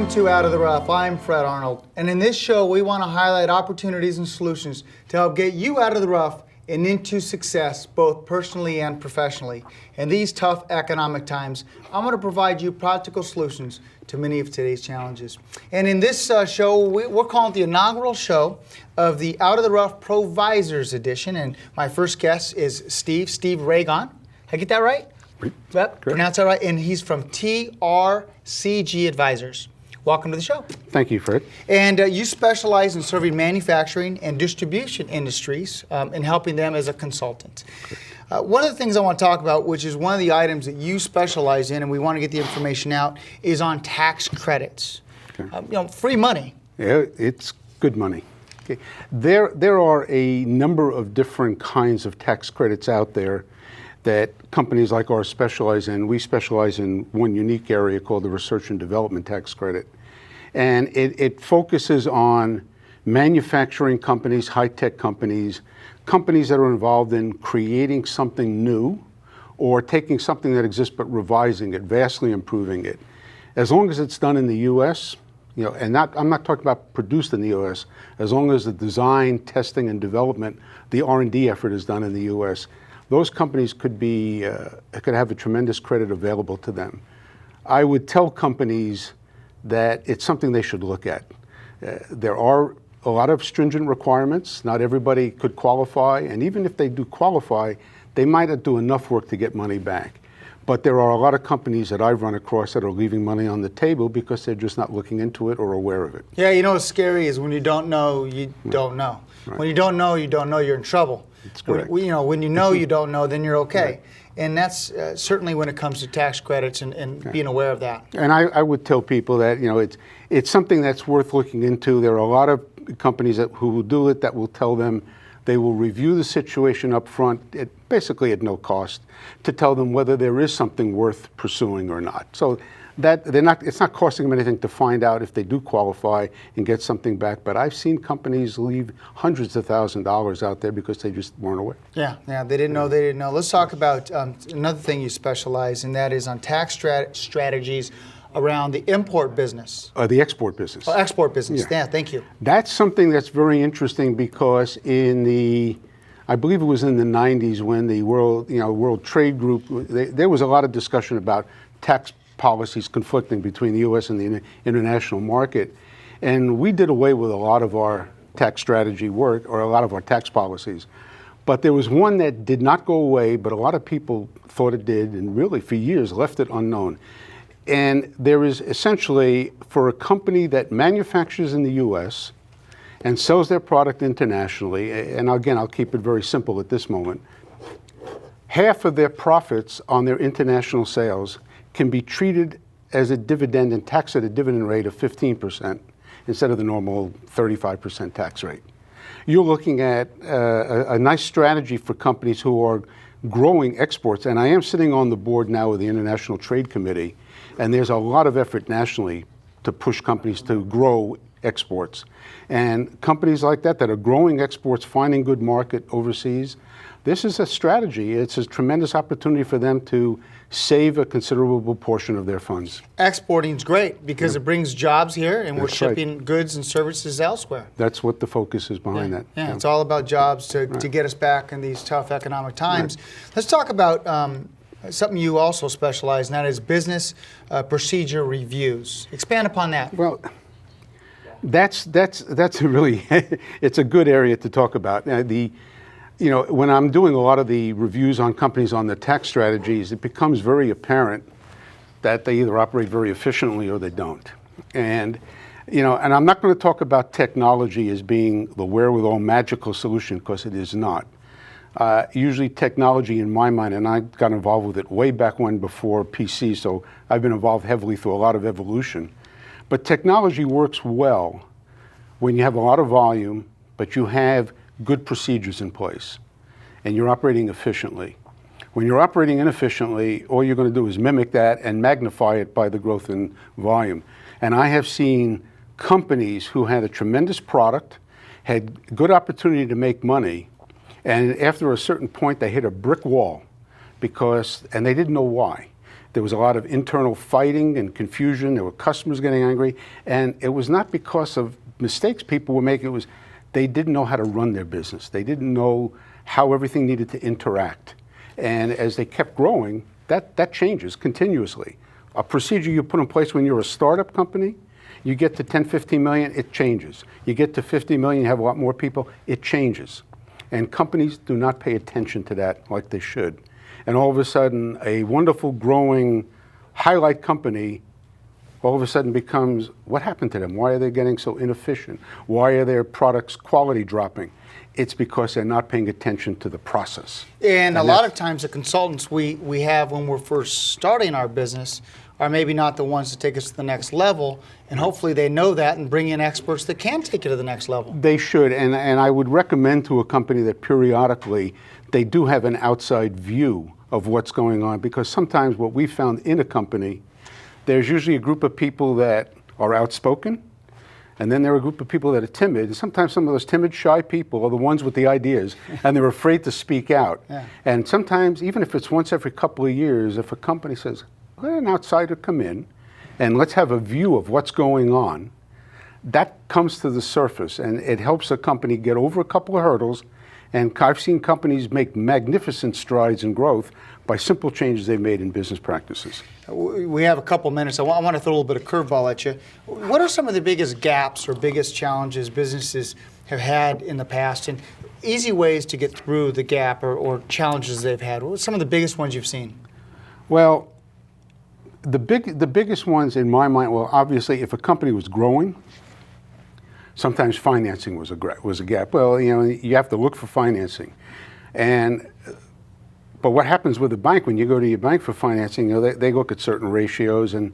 Welcome to Out of the Rough. I'm Fred Arnold, and in this show we want to highlight opportunities and solutions to help get you out of the rough and into success, both personally and professionally. In these tough economic times, I'm going to provide you practical solutions to many of today's challenges. And in this show, we're calling it the inaugural show of the Out of the Rough-Provisors edition, and my first guest is Steve Ragow. Did I get that right? Yep, pronounce that right. And he's from TRCG Advisors. Welcome to the show. Thank you, Fred. And you specialize in serving manufacturing and distribution industries and helping them as a consultant. One of the things I want to talk about, which is one of the items that you specialize in, and we want to get the information out, is on tax credits. Okay. Free money. Yeah, it's good money. Okay. There are a number of different kinds of tax credits out there that companies like ours specialize in. We specialize in one unique area called the Research and Development Tax Credit. And it focuses on manufacturing companies, high-tech companies, companies that are involved in creating something new or taking something that exists but revising it, vastly improving it. As long as it's done in the U.S., and I'm not talking about produced in the U.S., as long as the design, testing, and development, the R&D effort is done in the U.S., those companies could have a tremendous credit available to them. I would tell companies that it's something they should look at. There are a lot of stringent requirements. Not everybody could qualify, and even if they do qualify, they might not do enough work to get money back. But there are a lot of companies that I've run across that are leaving money on the table because they're just not looking into it or aware of it. Yeah, what's scary is when you don't know, you don't know. Right. When you don't know, you're in trouble. That's correct. When you know you don't know, then you're okay. Right. And that's certainly when it comes to tax credits and being aware of that. And I would tell people that it's something that's worth looking into. There are a lot of companies who will do it that will tell them they will review the situation up front, basically at no cost, to tell them whether there is something worth pursuing or not. So that it's not costing them anything to find out if they do qualify and get something back. But I've seen companies leave hundreds of thousands of dollars out there because they just weren't aware. Yeah, they didn't know. Let's talk about another thing you specialize in, that is on tax strategies around the import business. The export business. Oh, export business. Yeah, thank you. That's something that's very interesting because I believe it was in the 90s when the World Trade Group, there was a lot of discussion about tax policies conflicting between the U.S. and the international market. And we did away with a lot of our tax strategy work, or a lot of our tax policies. But there was one that did not go away, but a lot of people thought it did, and really for years left it unknown. And there is essentially, for a company that manufactures in the U.S. and sells their product internationally, and again, I'll keep it very simple at this moment, half of their profits on their international sales can be treated as a dividend and taxed at a dividend rate of 15% instead of the normal 35% tax rate. You're looking at a nice strategy for companies who are growing exports, and I am sitting on the board now with the International Trade Committee, and there's a lot of effort nationally to push companies to grow exports. And companies like that are growing exports, finding good market overseas, this is a strategy. It's a tremendous opportunity for them to save a considerable portion of their funds. Exporting's great because it brings jobs here, and we're shipping goods and services elsewhere. That's what the focus is behind that. Yeah, it's all about jobs to get us back in these tough economic times. Let's talk about something you also specialize in, that is business procedure reviews. Expand upon that. Well, that's a really it's a good area to talk about. When I'm doing a lot of the reviews on companies on their tax strategies, it becomes very apparent that they either operate very efficiently or they don't. And I'm not going to talk about technology as being the wherewithal magical solution, because it is not. Usually technology, in my mind, and I got involved with it way back when, before PC, so I've been involved heavily through a lot of evolution. But technology works well when you have a lot of volume, but you have good procedures in place, and you're operating efficiently. When you're operating inefficiently, all you're going to do is mimic that and magnify it by the growth in volume. And I have seen companies who had a tremendous product, had good opportunity to make money, and after a certain point they hit a brick wall and they didn't know why. There was a lot of internal fighting and confusion. There were customers getting angry. And it was not because of mistakes people were making. It was they didn't know how to run their business. They didn't know how everything needed to interact. And as they kept growing, that changes continuously. A procedure you put in place when you're a startup company, you get to 10, 15 million, it changes. You get to 50 million, you have a lot more people, it changes. And companies do not pay attention to that like they should. And all of a sudden, a wonderful, growing, highlight company all of a sudden becomes, what happened to them? Why are they getting so inefficient? Why are their products' quality dropping? It's because they're not paying attention to the process. And a lot of times the consultants we have when we're first starting our business are maybe not the ones to take us to the next level, and hopefully they know that and bring in experts that can take it to the next level. They should, and I would recommend to a company that periodically they do have an outside view of what's going on, because sometimes what we found in a company, there's usually a group of people that are outspoken, and then there are a group of people that are timid. And sometimes some of those timid, shy people are the ones with the ideas, and they're afraid to speak out. Yeah. And sometimes, even if it's once every couple of years, if a company says, let an outsider come in, and let's have a view of what's going on, that comes to the surface, and it helps a company get over a couple of hurdles. And I've seen companies make magnificent strides in growth by simple changes they made in business practices. We have a couple minutes. I want to throw a little bit of curveball at you. What are some of the biggest gaps or biggest challenges businesses have had in the past, and easy ways to get through the gap or challenges they've had? What are some of the biggest ones you've seen? Well, the biggest ones in my mind, well, obviously, if a company was growing, sometimes financing was a gap. Well, you have to look for financing. But what happens with a bank, when you go to your bank for financing, they look at certain ratios, and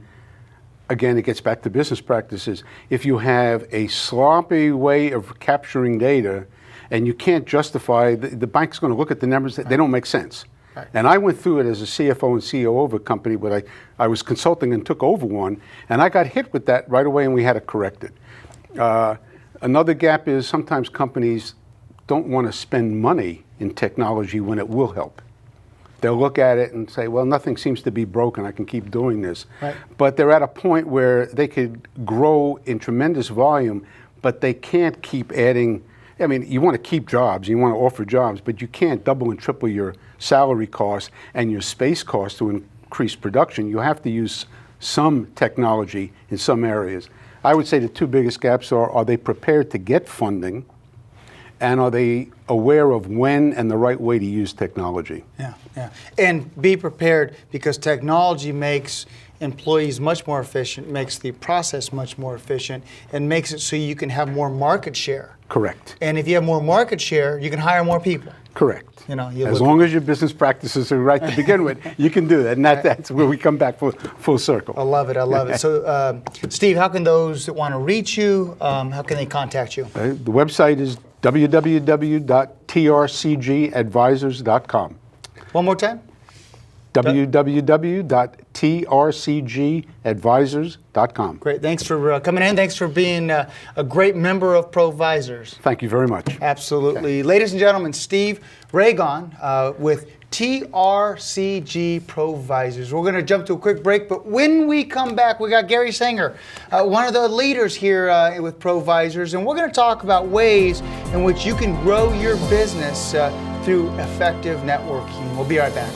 again, it gets back to business practices. If you have a sloppy way of capturing data and you can't justify, the bank's going to look at the numbers, they don't make sense. Right. And I went through it as a CFO and CEO of a company, but I was consulting and took over one, and I got hit with that right away, and we had to correct it. Another gap is sometimes companies don't want to spend money in technology when it will help. They'll look at it and say, well, nothing seems to be broken, I can keep doing this. Right. But they're at a point where they could grow in tremendous volume, but they can't keep adding. I mean, you want to keep jobs, you want to offer jobs, but you can't double and triple your salary costs and your space costs to increase production. You have to use some technology in some areas. I would say the two biggest gaps are they prepared to get funding, and are they aware of when and the right way to use technology? Yeah. And be prepared, because technology makes employees much more efficient, makes the process much more efficient, and makes it so you can have more market share. Correct. And if you have more market share, you can hire more people. Correct. As long as your business practices are right to begin with, you can do that. And that's where we come back full circle. I love it. So, Steve, how can those that want to reach you, how can they contact you? The website is www.trcgadvisors.com. One more time? www.trcgadvisors.com. Great. Thanks for coming in. Thanks for being a great member of Provisors. Thank you very much. Absolutely. Okay. Ladies and gentlemen, Steve Ragow with TRCG Provisors. We're going to jump to a quick break, but when we come back, we got Gary Sanger, one of the leaders here with Provisors, and we're going to talk about ways in which you can grow your business through effective networking. We'll be right back.